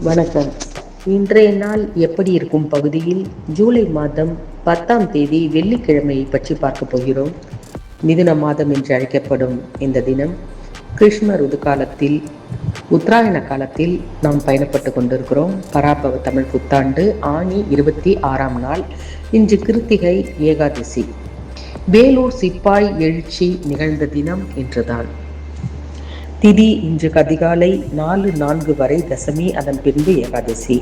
வணக்கம். இன்றைய நாள் எப்படி இருக்கும் பகுதியில் ஜூலை மாதம் 10ஆம் தேதி வெள்ளிக்கிழமையை பற்றி பார்க்க போகிறோம். மிதுன மாதம் என்று அழைக்கப்படும் இந்த தினம் கிருஷ்ண ருது காலத்தில் உத்தராயண காலத்தில் நாம் பயணப்பட்டு கொண்டிருக்கிறோம். பராபவ தமிழ் புத்தாண்டு ஆணி 26ஆம் நாள். இன்று கிருத்திகை ஏகாதசி. வேலூர் சிப்பாய் எழுச்சி நிகழ்ந்த தினம் என்றுதான். திதி இன்று அதிகாலை 4:04 வரை தசமி, அதன் பின்பு ஏகாதசி.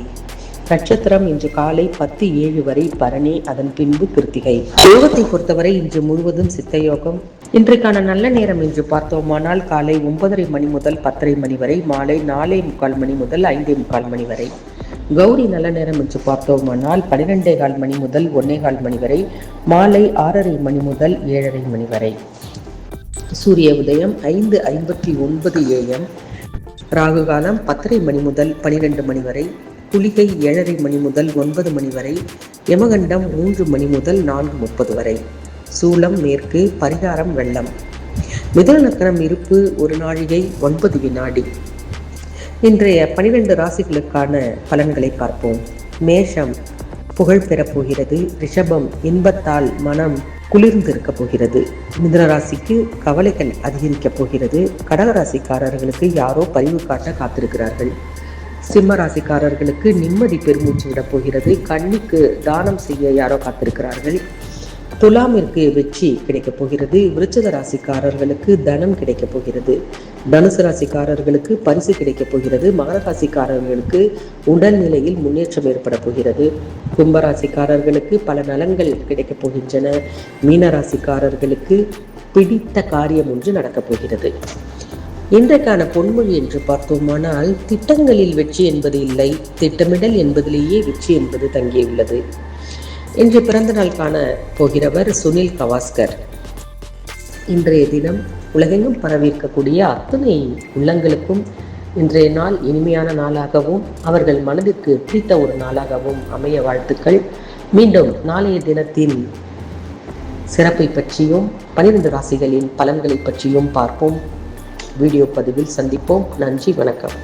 நட்சத்திரம் இன்று காலை 10:07 வரை பரணி, அதன் பின்பு கிருத்திகை. யோகத்தை பொறுத்தவரை இன்று முழுவதும் சித்த யோகம். இன்றைக்கான நல்ல நேரம் என்று பார்த்தோமானால் காலை 9:30 மணி முதல் 10:30 மணி வரை, மாலை 4:45 மணி முதல் 5:45 மணி வரை. கௌரி நல்ல நேரம் என்று பார்த்தோமானால் 12:15 மணி முதல் 1:15 மணி வரை, மாலை 6:30 மணி முதல் 7:30 மணி வரை. சூரிய உதயம் 5:59 AM. ராகு காலம் 10:30 மணி முதல் 12 மணி வரை. குளிகை 7:30 மணி முதல் 9 மணி வரை. யமகண்டம் 3 மணி முதல் 4:30 வரை. சூலம் மேற்கு. பரிகாரம் வெள்ளம். மிதுன லக்னம் இருப்பு 1 நாழிகை 9 வினாடி. இன்றைய 12 ராசிகளுக்கான பலன்களை பார்ப்போம். மேஷம் புகழ் பெறப் போகிறது. ரிஷபம் இன்பத்தால் மனம் குளிர்ந்திருக்க போகிறது. மிதுன ராசிக்கு கவலைகள் அதிகரிக்கப் போகிறது. கடகராசிக்காரர்களுக்கு யாரோ பரிவு காட்ட காத்திருக்கிறார்கள். சிம்ம ராசிக்காரர்களுக்கு நிம்மதி பெருமூச்சு விடப் போகிறது. கன்னிக்கு தானம் செய்ய யாரோ காத்திருக்கிறார்கள். துலாமிற்கு வெற்றி கிடைக்கப் போகிறது. விருச்சிக ராசிக்காரர்களுக்கு தனம் கிடைக்கப் போகிறது. தனுசு ராசிக்காரர்களுக்கு பரிசு கிடைக்கப் போகிறது. மகர ராசிக்காரர்களுக்கு உடல்நிலையில் முன்னேற்றம் ஏற்பட போகிறது. கும்பராசிக்காரர்களுக்கு பல நலன்கள் கிடைக்கப் போகின்றன. மீனராசிக்காரர்களுக்கு பிடித்த காரியம் ஒன்று நடக்கப் போகிறது. இன்றைக்கான பொன்மொழி என்று பார்த்தோமானால், திட்டங்களில் வெற்றி என்பது இல்லை, திட்டமிடல் என்பதிலேயே வெற்றி என்பது தங்கியுள்ளது. இன்று பிறந்த நாள் காண போகிறவர் சுனில் கவாஸ்கர். இன்றைய தினம் உலகெங்கும் பரவியிருக்கக்கூடிய அத்தனை உள்ளங்களுக்கும் இன்றைய நாள் இனிமையான நாளாகவும் அவர்கள் மனதிற்கு பிடித்த ஒரு நாளாகவும் அமைய வாழ்த்துக்கள். மீண்டும் நாளைய தினத்தின் சிறப்பை பற்றியும் 12 ராசிகளின் பலன்களை பற்றியும் பார்ப்போம். வீடியோ பதிவில் சந்திப்போம். நன்றி, வணக்கம்.